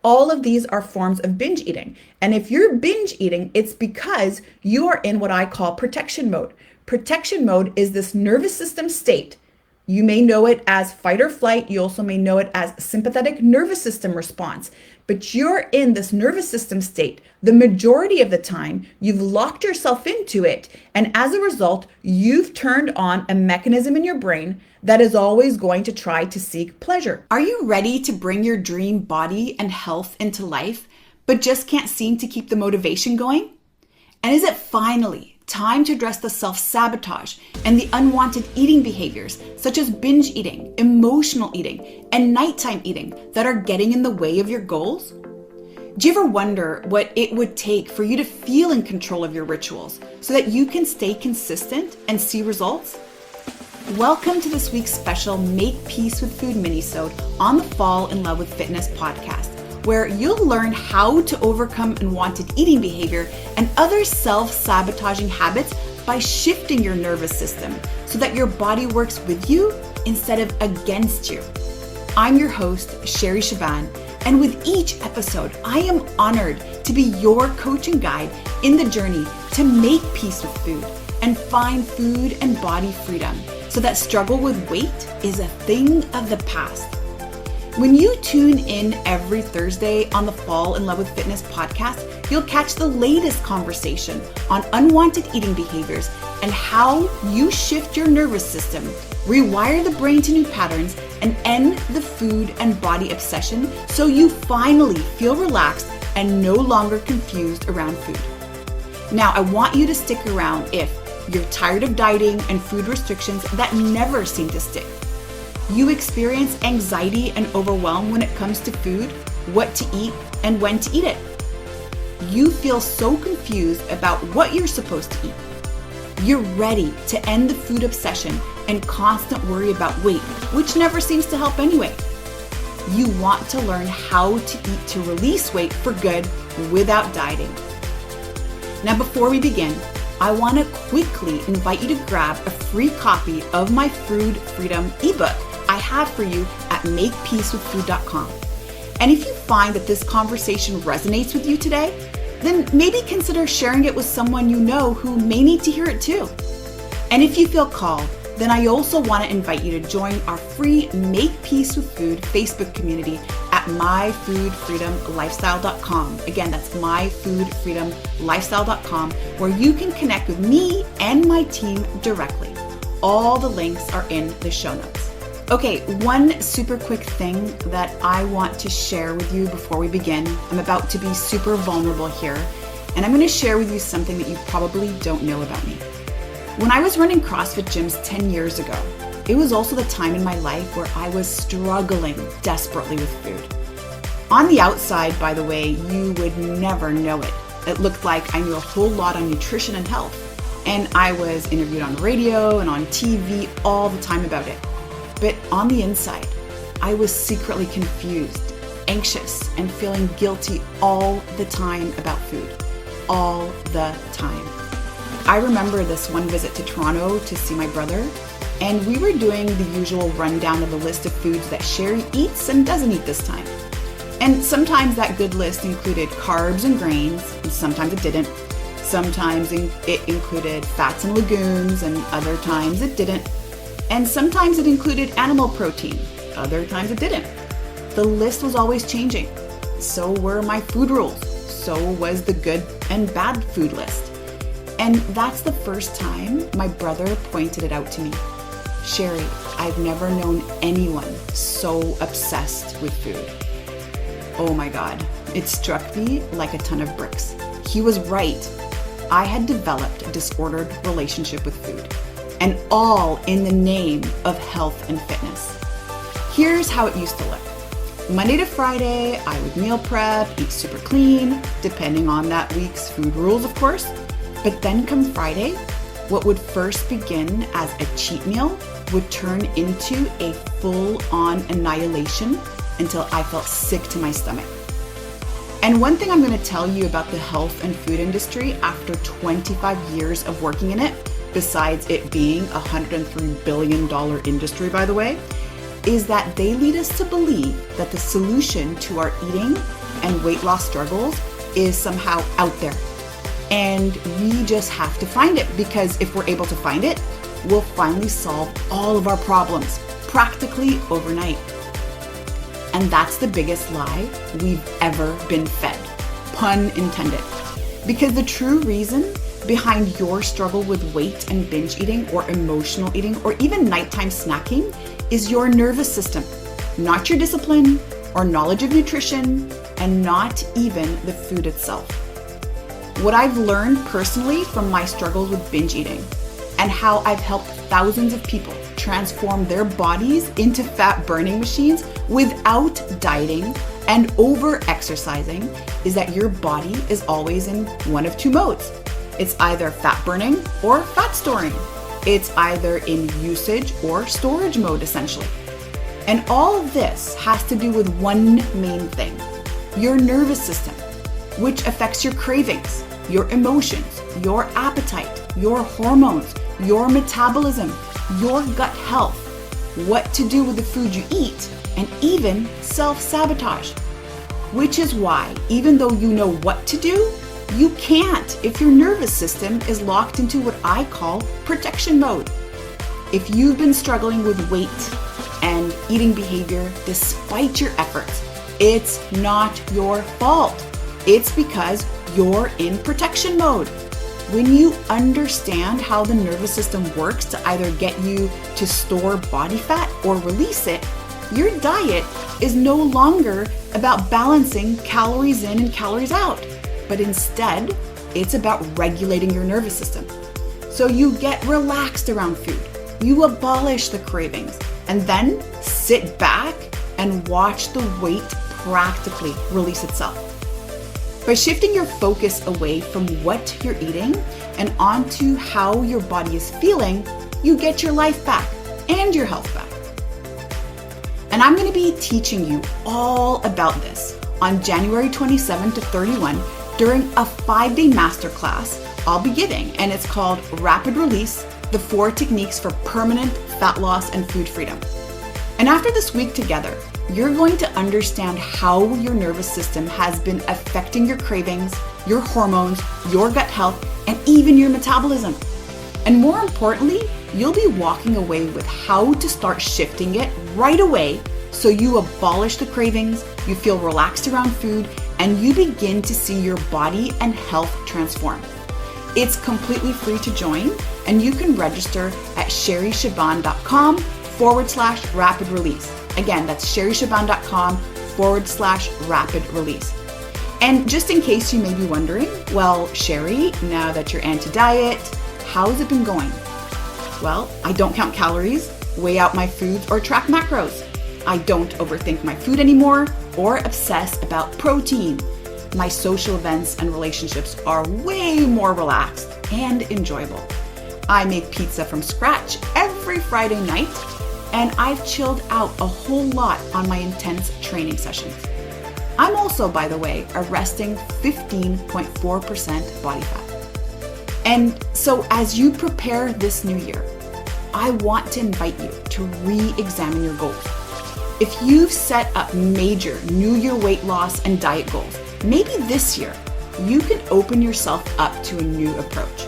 all of these are forms of binge eating. And if you're binge eating, it's because you are in what I call protection mode. Protection mode is this nervous system state. You may know it as fight or flight. You also may know it as sympathetic nervous system response. But you're in this nervous system state. The majority of the time, you've locked yourself into it. And as a result, you've turned on a mechanism in your brain that is always going to try to seek pleasure. Are you ready to bring your dream body and health into life, but just can't seem to keep the motivation going? And is it finally time to address the self-sabotage and the unwanted eating behaviors such as binge eating, emotional eating, and nighttime eating that are getting in the way of your goals? Do you ever wonder what it would take for you to feel in control of your rituals so that you can stay consistent and see results? Welcome to this week's special Make Peace with Food minisode on the Fall in Love with Fitness podcast, where you'll learn how to overcome unwanted eating behavior and other self-sabotaging habits by shifting your nervous system so that your body works with you instead of against you. I'm your host, Sherry Shaban, and with each episode, I am honored to be your coach and guide in the journey to make peace with food and find food and body freedom so that struggle with weight is a thing of the past. When you tune in every Thursday on the Fall in Love with Fitness podcast, you'll catch the latest conversation on unwanted eating behaviors and how you shift your nervous system, rewire the brain to new patterns, and end the food and body obsession so you finally feel relaxed and no longer confused around food. Now, I want you to stick around if you're tired of dieting and food restrictions that never seem to stick. You experience anxiety and overwhelm when it comes to food, what to eat, and when to eat it. You feel so confused about what you're supposed to eat. You're ready to end the food obsession and constant worry about weight, which never seems to help anyway. You want to learn how to eat to release weight for good without dieting. Now, before we begin, I want to quickly invite you to grab a free copy of my Food Freedom ebook I have for you at makepeacewithfood.com. And if you find that this conversation resonates with you today, then maybe consider sharing it with someone you know who may need to hear it too. And if you feel called, then I also want to invite you to join our free Make Peace with Food Facebook community at myfoodfreedomlifestyle.com. Again, that's myfoodfreedomlifestyle.com, where you can connect with me and my team directly. All the links are in the show notes. Okay, one super quick thing that I want to share with you before we begin. I'm about to be super vulnerable here, and I'm going to share with you something that you probably don't know about me. When I was running CrossFit gyms 10 years ago, it was also the time in my life where I was struggling desperately with food. On the outside, by the way, you would never know it. It looked like I knew a whole lot on nutrition and health, and I was interviewed on radio and on TV all the time about it. But on the inside, I was secretly confused, anxious, and feeling guilty all the time about food. All the time. I remember this one visit to Toronto to see my brother, and we were doing the usual rundown of the list of foods that Sherry eats and doesn't eat this time. And sometimes that good list included carbs and grains, and sometimes it didn't. Sometimes it included fats and legumes, and other times it didn't. And sometimes it included animal protein, other times it didn't. The list was always changing. So were my food rules. So was the good and bad food list. And that's the first time my brother pointed it out to me. Sherry, I've never known anyone so obsessed with food. Oh my God, it struck me like a ton of bricks. He was right. I had developed a disordered relationship with food, and all in the name of health and fitness. Here's how it used to look. Monday to Friday, I would meal prep, eat super clean, depending on that week's food rules, of course. But then come Friday, what would first begin as a cheat meal would turn into a full-on annihilation until I felt sick to my stomach. And one thing I'm going to tell you about the health and food industry after 25 years of working in it, besides it being a $103 billion industry, by the way, is that they lead us to believe that the solution to our eating and weight loss struggles is somehow out there. And we just have to find it, because if we're able to find it, we'll finally solve all of our problems practically overnight. And that's the biggest lie we've ever been fed, pun intended. Because the true reason behind your struggle with weight and binge eating or emotional eating or even nighttime snacking is your nervous system, not your discipline or knowledge of nutrition, and not even the food itself. What I've learned personally from my struggles with binge eating and how I've helped thousands of people transform their bodies into fat burning machines without dieting and over exercising is that your body is always in one of two modes. It's either fat burning or fat storing. It's either in usage or storage mode, essentially. And all of this has to do with one main thing, your nervous system, which affects your cravings, your emotions, your appetite, your hormones, your metabolism, your gut health, what to do with the food you eat, and even self-sabotage. Which is why, even though you know what to do, you can't if your nervous system is locked into what I call protection mode. If you've been struggling with weight and eating behavior despite your efforts, it's not your fault. It's because you're in protection mode. When you understand how the nervous system works to either get you to store body fat or release it, your diet is no longer about balancing calories in and calories out, but instead, it's about regulating your nervous system. So you get relaxed around food, you abolish the cravings, and then sit back and watch the weight practically release itself. By shifting your focus away from what you're eating and onto how your body is feeling, you get your life back and your health back. And I'm going to be teaching you all about this on January 27 to 31 during a 5-day masterclass I'll be giving, and it's called Rapid Release, the 4 Techniques for Permanent Fat Loss and Food Freedom. And after this week together, you're going to understand how your nervous system has been affecting your cravings, your hormones, your gut health, and even your metabolism. And more importantly, you'll be walking away with how to start shifting it right away so you abolish the cravings, you feel relaxed around food, and you begin to see your body and health transform. It's completely free to join, and you can register at sherryshaban.com/rapid release. Again, that's sherryshaban.com/rapid release. And just in case you may be wondering, well, Sherry, now that you're anti-diet, how's it been going? Well, I don't count calories, weigh out my foods, or track macros. I don't overthink my food anymore or obsess about protein. My social events and relationships are way more relaxed and enjoyable. I make pizza from scratch every Friday night, and I've chilled out a whole lot on my intense training sessions. I'm also, by the way, arresting 15.4% body fat. And so as you prepare this new year, I want to invite you to re-examine your goals. If you've set up major New Year weight loss and diet goals, maybe this year you can open yourself up to a new approach.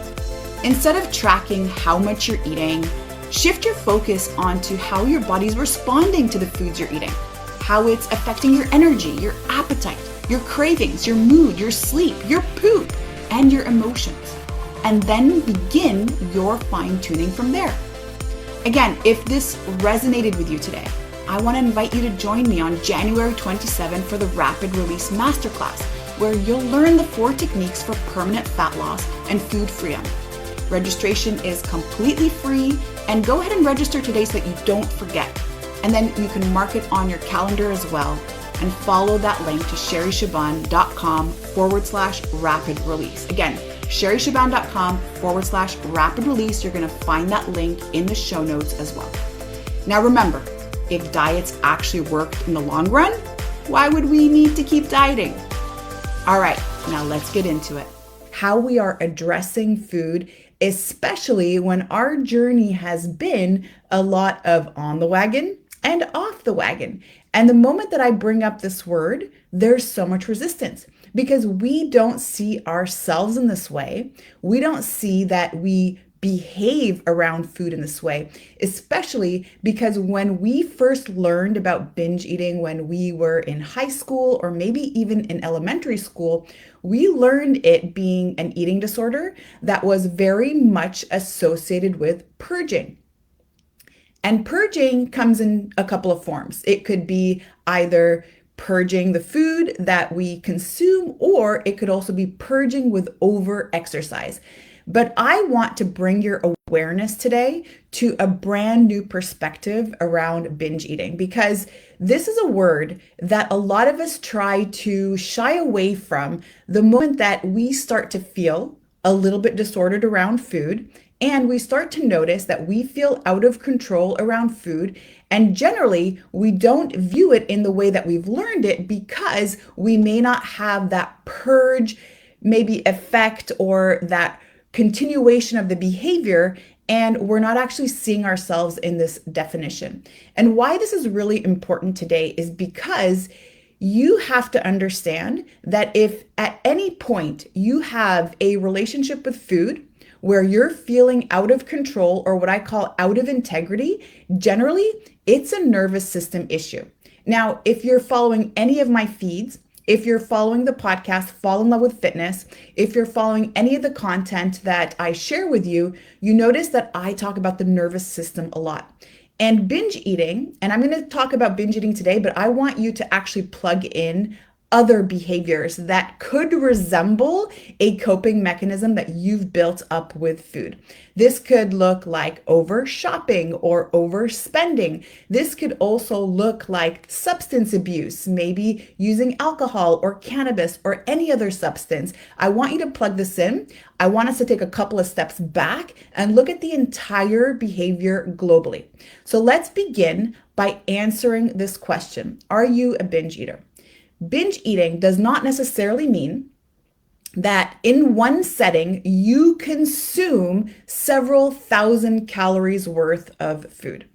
Instead of tracking how much you're eating, shift your focus onto how your body's responding to the foods you're eating, how it's affecting your energy, your appetite, your cravings, your mood, your sleep, your poop, and your emotions. And then begin your fine-tuning from there. Again, if this resonated with you today, I want to invite you to join me on January 27 for the Rapid Release Masterclass, where you'll learn the 4 techniques for permanent fat loss and food freedom. Registration is completely free, and go ahead and register today so that you don't forget. And then you can mark it on your calendar as well and follow that link to sherryshaban.com/rapid release. Again, sherryshaban.com/rapid release. You're going to find that link in the show notes as well. Now remember, if diets actually worked in the long run, why would we need to keep dieting? All right, now let's get into it. How we are addressing food, especially when our journey has been a lot of on the wagon and off the wagon. And the moment that I bring up this word, there's so much resistance because we don't see ourselves in this way. We don't see that we behave around food in this way, especially because when we first learned about binge eating when we were in high school or maybe even in elementary school, we learned it being an eating disorder that was very much associated with purging. And purging comes in a couple of forms. It could be either purging the food that we consume, or it could also be purging with over exercise. But I want to bring your awareness today to a brand new perspective around binge eating because this is a word that a lot of us try to shy away from the moment that we start to feel a little bit disordered around food and we start to notice that we feel out of control around food. And generally, we don't view it in the way that we've learned it because we may not have that purge, maybe effect or that continuation of the behavior. And we're not actually seeing ourselves in this definition. And why this is really important today is because you have to understand that if at any point you have a relationship with food, where you're feeling out of control or what I call out of integrity, generally it's a nervous system issue. Now, if you're following any of my feeds, if you're following the podcast, Fall in Love with Fitness, if you're following any of the content that I share with you, you notice that I talk about the nervous system a lot. And binge eating, and I'm going to talk about binge eating today, but I want you to actually plug in other behaviors that could resemble a coping mechanism that you've built up with food. This could look like over shopping or overspending. This could also look like substance abuse, maybe using alcohol or cannabis or any other substance. I want you to plug this in. I want us to take a couple of steps back and look at the entire behavior globally. So let's begin by answering this question. Are you a binge eater? Binge eating does not necessarily mean that in one setting you consume several thousand calories worth of food.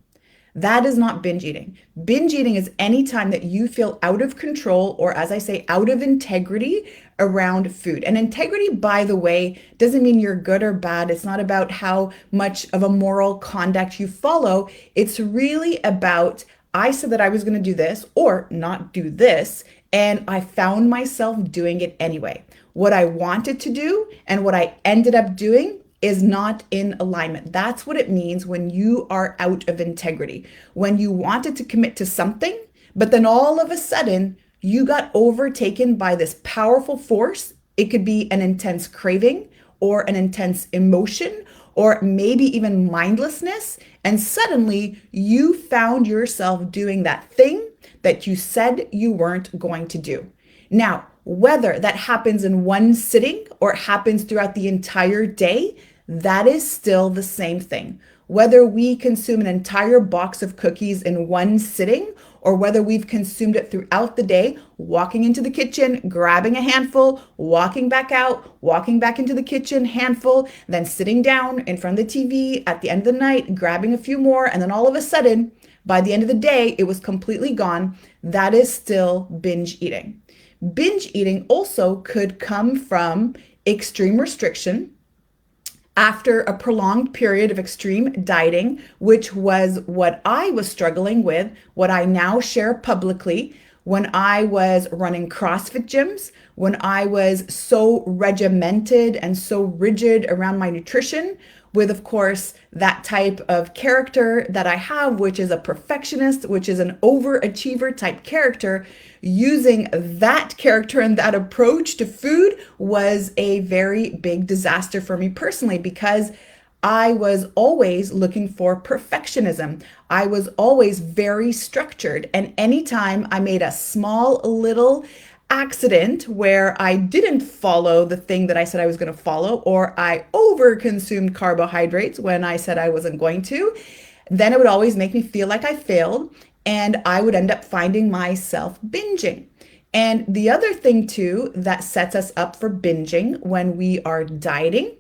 That is not binge eating. Binge eating is any time that you feel out of control or, as I say, out of integrity around food. And integrity, by the way, doesn't mean you're good or bad. It's not about how much of a moral conduct you follow. It's really about, I said that I was going to do this or not do this, and I found myself doing it anyway. What I wanted to do and what I ended up doing is not in alignment. That's what it means when you are out of integrity. When you wanted to commit to something, but then all of a sudden you got overtaken by this powerful force. It could be an intense craving or an intense emotion or maybe even mindlessness. And suddenly you found yourself doing that thing that you said you weren't going to do. Now, whether that happens in one sitting or it happens throughout the entire day, that is still the same thing. Whether we consume an entire box of cookies in one sitting or whether we've consumed it throughout the day, walking into the kitchen, grabbing a handful, walking back out, walking back into the kitchen, handful, then sitting down in front of the TV at the end of the night, grabbing a few more, and then all of a sudden, by the end of the day, it was completely gone. That is still binge eating. Binge eating also could come from extreme restriction after a prolonged period of extreme dieting, which was what I was struggling with, what I now share publicly. When I was running CrossFit gyms, when I was so regimented and so rigid around my nutrition, with, of course, that type of character that I have, which is a perfectionist, which is an overachiever type character, using that character and that approach to food was a very big disaster for me personally because I was always looking for perfectionism. I was always very structured. And anytime I made a small little accident where I didn't follow the thing that I said I was going to follow, or I overconsumed carbohydrates when I said I wasn't going to, then it would always make me feel like I failed and I would end up finding myself binging. And the other thing too that sets us up for binging when we are dieting,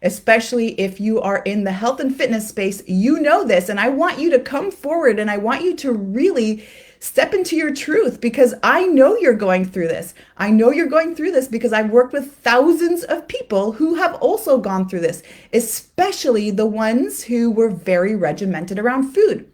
especially if you are in the health and fitness space, you know this, and I want you to come forward and I want you to really Step into your truth, because I know you're going through this. I know you're going through this because I've worked with thousands of people who have also gone through this, especially the ones who were very regimented around food.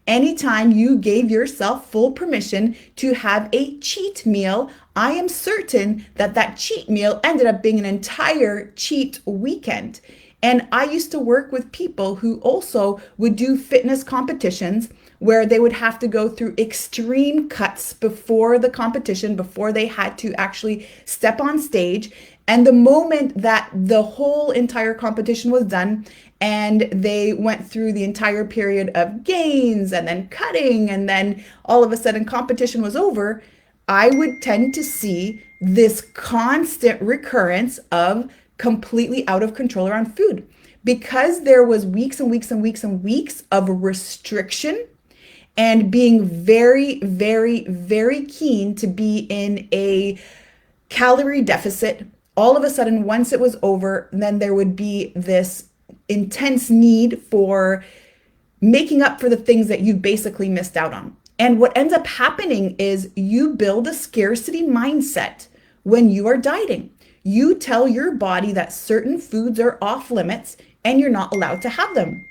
Anytime you gave yourself full permission to have a cheat meal, I am certain that that cheat meal ended up being an entire cheat weekend. And I used to work with people who also would do fitness competitions where they would have to go through extreme cuts before the competition, before they had to actually step on stage. And the moment that the whole entire competition was done and they went through the entire period of gains and then cutting, and then all of a sudden competition was over, I would tend to see this constant recurrence of completely out of control around food, because there was weeks and weeks and weeks and weeks of restriction and being very, very, very keen to be in a calorie deficit. All of a sudden, once it was over, then there would be this intense need for making up for the things that you basically missed out on. And what ends up happening is you build a scarcity mindset when you are dieting. You tell your body that certain foods are off limits and you're not allowed to have them.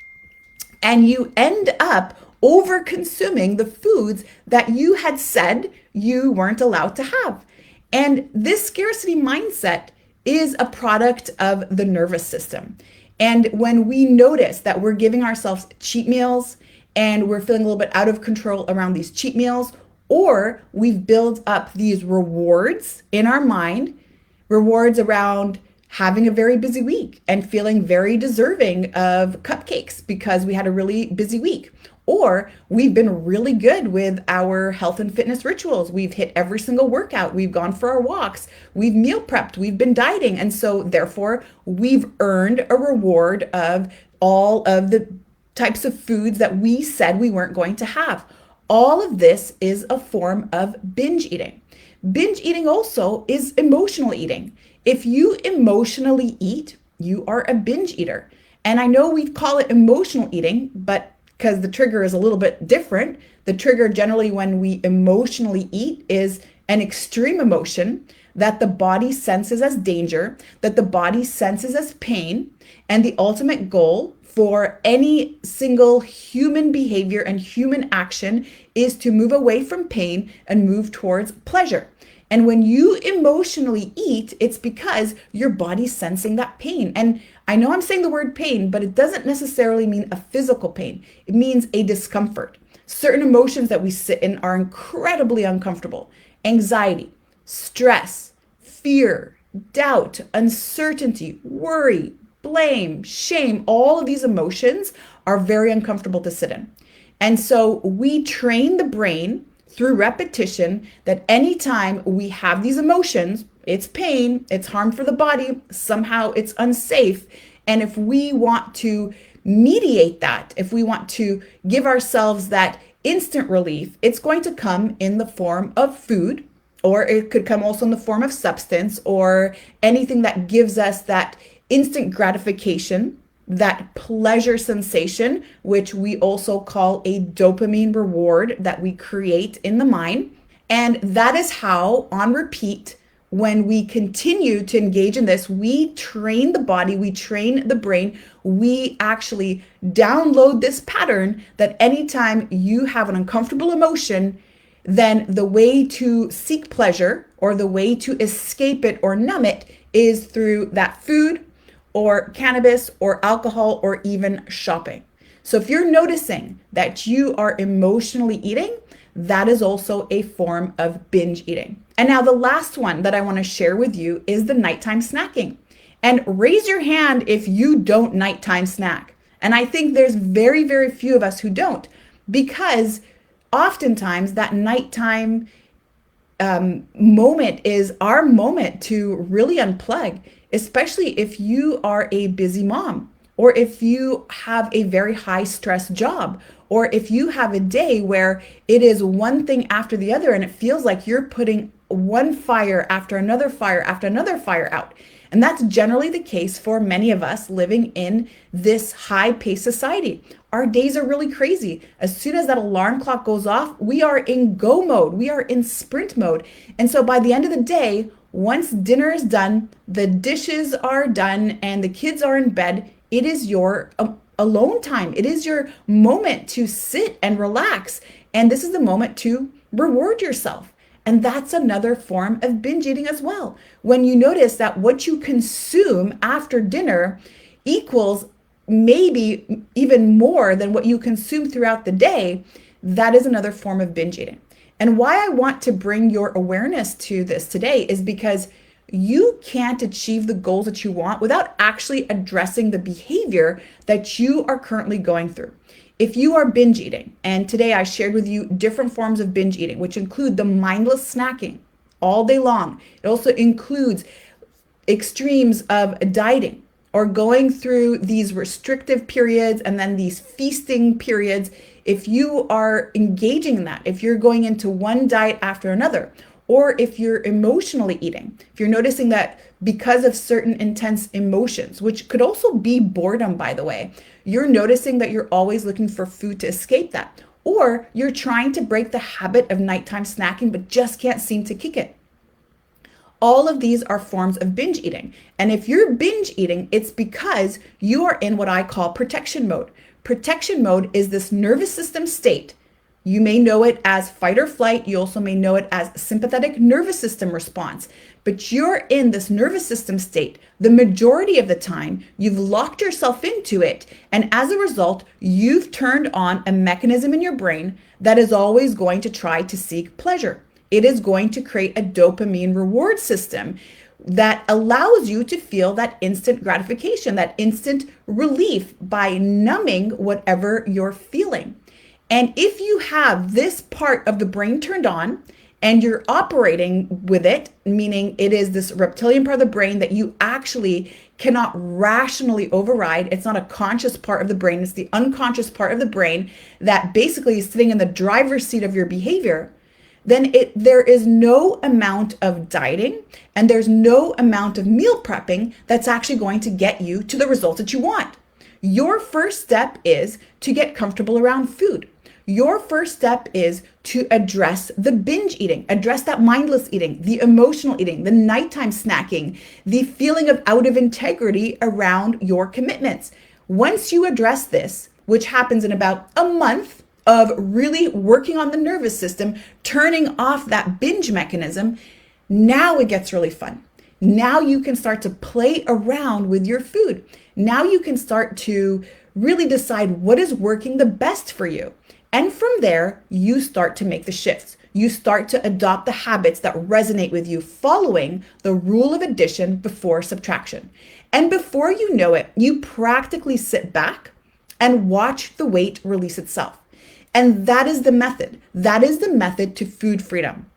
And you end up over consuming the foods that you had said you weren't allowed to have. And this scarcity mindset is a product of the nervous system. And when we notice that we're giving ourselves cheat meals and we're feeling a little bit out of control around these cheat meals, or we've built up these rewards in our mind, rewards around having a very busy week and feeling very deserving of cupcakes because we had a really busy week. Or we've been really good with our health and fitness rituals. We've hit every single workout. We've gone for our walks. We've meal prepped. We've been dieting. And so therefore, we've earned a reward of all of the types of foods that we said we weren't going to have. All of this is a form of binge eating. Binge eating also is emotional eating. If you emotionally eat, you are a binge eater. And I know we call it emotional eating, but because the trigger is a little bit different. The trigger generally when we emotionally eat is an extreme emotion that the body senses as danger, that the body senses as pain. And the ultimate goal for any single human behavior and human action is to move away from pain and move towards pleasure. And when you emotionally eat, it's because your body's sensing that pain. And I know I'm saying the word pain, but it doesn't necessarily mean a physical pain. It means a discomfort. Certain emotions that we sit in are incredibly uncomfortable. Anxiety, stress, fear, doubt, uncertainty, worry, blame, shame, all of these emotions are very uncomfortable to sit in. And so we train the brain through repetition that anytime we have these emotions, it's pain, it's harm for the body, somehow it's unsafe. And if we want to mediate that, if we want to give ourselves that instant relief, it's going to come in the form of food, or it could come also in the form of substance or anything that gives us that instant gratification, that pleasure sensation, which we also call a dopamine reward that we create in the mind. And that is how, on repeat, when we continue to engage in this, we train the body, we train the brain, we actually download this pattern that anytime you have an uncomfortable emotion, then the way to seek pleasure or the way to escape it or numb it is through that food or cannabis or alcohol or even shopping. So if you're noticing that you are emotionally eating, that is also a form of binge eating. And now the last one that I want to share with you is the nighttime snacking. And raise your hand if you don't nighttime snack. And I think there's very, very few of us who don't, because oftentimes that nighttime moment is our moment to really unplug, especially if you are a busy mom, or if you have a very high stress job, or if you have a day where it is one thing after the other and it feels like you're putting one fire after another fire after another fire out. And that's generally the case for many of us living in this high-paced society. our days are really crazy. As soon as that alarm clock goes off, we are in go mode. We are in sprint mode. And so by the end of the day, once dinner is done, the dishes are done, and the kids are in bed, it is your alone time. It is your moment to sit and relax. And this is the moment to reward yourself. And that's another form of binge eating as well. When you notice that what you consume after dinner equals maybe even more than what you consume throughout the day, that is another form of binge eating. And why I want to bring your awareness to this today is because you can't achieve the goals that you want without actually addressing the behavior that you are currently going through. If you are binge eating, and today I shared with you different forms of binge eating, which include the mindless snacking all day long. It also includes extremes of dieting or going through these restrictive periods and then these feasting periods. If you are engaging in that, if you're going into one diet after another, or if you're emotionally eating, if you're noticing that because of certain intense emotions, which could also be boredom, by the way, you're noticing that you're always looking for food to escape that, or you're trying to break the habit of nighttime snacking, but just can't seem to kick it. All of these are forms of binge eating. And if you're binge eating, it's because you are in what I call protection mode. Protection mode is this nervous system state. You may know it as fight or flight. You also may know it as sympathetic nervous system response. But you're in this nervous system state. The majority of the time, you've locked yourself into it. And as a result, you've turned on a mechanism in your brain that is always going to try to seek pleasure. It is going to create a dopamine reward system that allows you to feel that instant gratification, that instant relief by numbing whatever you're feeling. And if you have this part of the brain turned on and you're operating with it, meaning it is this reptilian part of the brain that you actually cannot rationally override, it's not a conscious part of the brain, it's the unconscious part of the brain that basically is sitting in the driver's seat of your behavior, then there is no amount of dieting and there's no amount of meal prepping that's actually going to get you to the results that you want. Your first step is to get comfortable around food. Your first step is to address the binge eating, address that mindless eating, the emotional eating, the nighttime snacking, the feeling of out of integrity around your commitments. Once you address this, which happens in about a month of really working on the nervous system, turning off that binge mechanism, now it gets really fun. Now you can start to play around with your food. Now you can start to really decide what is working the best for you. And from there, you start to make the shifts. You start to adopt the habits that resonate with you, following the rule of addition before subtraction. And before you know it, you practically sit back and watch the weight release itself. And that is the method. That is the method to food freedom.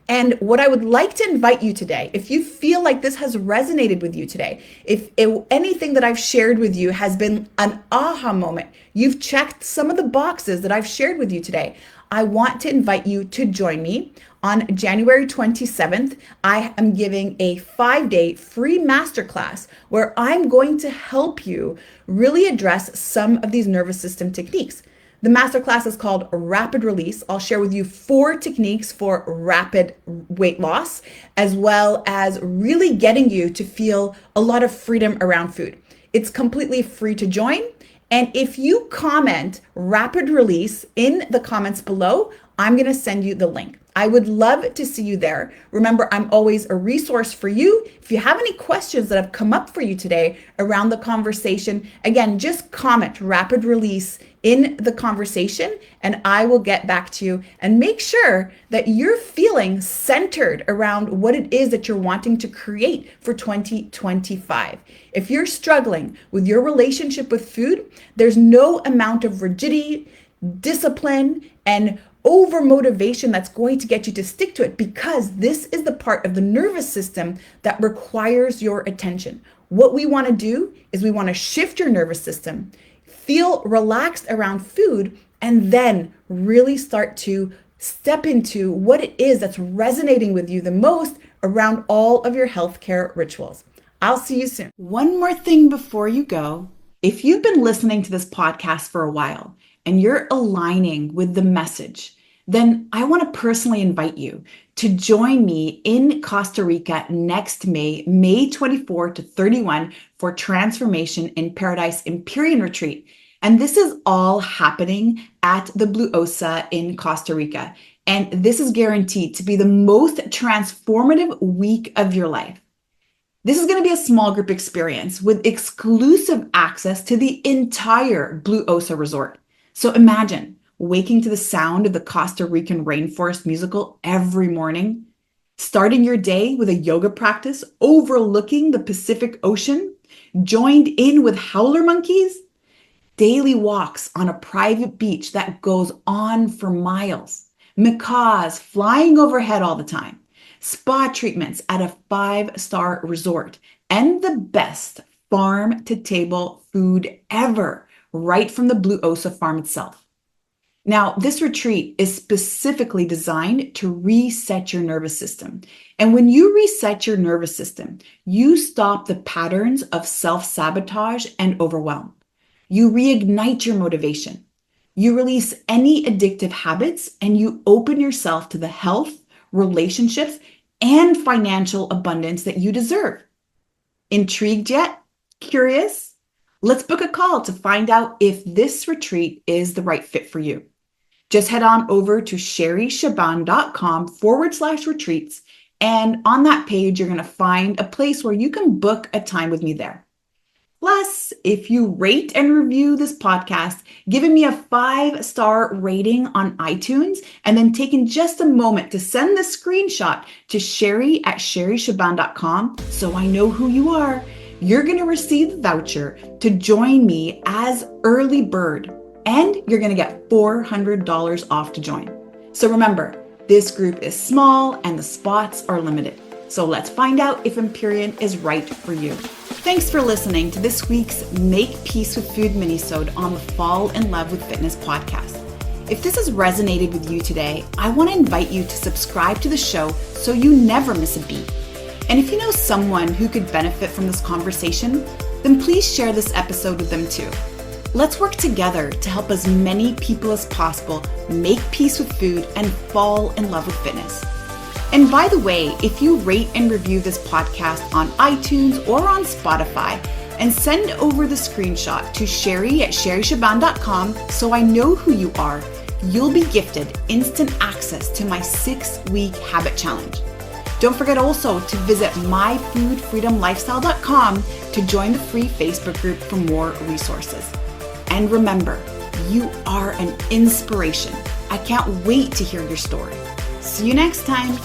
And what I would like to invite you today, if you feel like this has resonated with you today, if anything that I've shared with you has been an aha moment, you've checked some of the boxes that I've shared with you today, I want to invite you to join me on January 27th. I am giving a 5-day free masterclass where I'm going to help you really address some of these nervous system techniques. The masterclass is called Rapid Release. I'll share with you 4 techniques for rapid weight loss, as well as really getting you to feel a lot of freedom around food. It's completely free to join. And if you comment Rapid Release in the comments below, I'm going to send you the link. I would love to see you there. Remember, I'm always a resource for you. If you have any questions that have come up for you today around the conversation, again, just comment Rapid Release in the conversation and I will get back to you, and make sure that you're feeling centered around what it is that you're wanting to create for 2025. If you're struggling with your relationship with food, there's no amount of rigidity, discipline, and over motivation that's going to get you to stick to it, because this is the part of the nervous system that requires your attention. What we want to do is we want to shift your nervous system, feel relaxed around food, and then really start to step into what it is that's resonating with you the most around all of your healthcare rituals. I'll see you soon. One more thing before you go. If you've been listening to this podcast for a while and you're aligning with the message, then I want to personally invite you to join me in Costa Rica next May 24 to 31 for Transformation in Paradise Empyrean Retreat. And this is all happening at the Blue Osa in Costa Rica. And this is guaranteed to be the most transformative week of your life. This is going to be a small group experience with exclusive access to the entire Blue Osa Resort. So imagine waking to the sound of the Costa Rican rainforest musical every morning, starting your day with a yoga practice overlooking the Pacific Ocean, joined in with howler monkeys, daily walks on a private beach that goes on for miles, macaws flying overhead all the time, spa treatments at a 5-star resort, and the best farm-to-table food ever, right from the Blue Osa farm itself. Now, this retreat is specifically designed to reset your nervous system. And when you reset your nervous system, you stop the patterns of self-sabotage and overwhelm. You reignite your motivation. You release any addictive habits and you open yourself to the health, relationships, and financial abundance that you deserve. Intrigued yet? Curious? Let's book a call to find out if this retreat is the right fit for you. Just head on over to sherryshaban.com/retreats. And on that page, you're going to find a place where you can book a time with me there. Plus, if you rate and review this podcast, giving me a 5-star rating on iTunes, and then taking just a moment to send the screenshot to sherry@sherryshaban.com so I know who you are, you're going to receive the voucher to join me as early bird, and you're going to get $400 off to join. So remember, this group is small and the spots are limited. So let's find out if Empyrean is right for you. Thanks for listening to this week's Make Peace with Food minisode on the Fall in Love with Fitness podcast. If this has resonated with you today, I want to invite you to subscribe to the show so you never miss a beat. And if you know someone who could benefit from this conversation, then please share this episode with them too. Let's work together to help as many people as possible make peace with food and fall in love with fitness. And by the way, if you rate and review this podcast on iTunes or on Spotify and send over the screenshot to sherry@sherryshaban.com so I know who you are, you'll be gifted instant access to my 6-week habit challenge. Don't forget also to visit myfoodfreedomlifestyle.com to join the free Facebook group for more resources. And remember, you are an inspiration. I can't wait to hear your story. See you next time.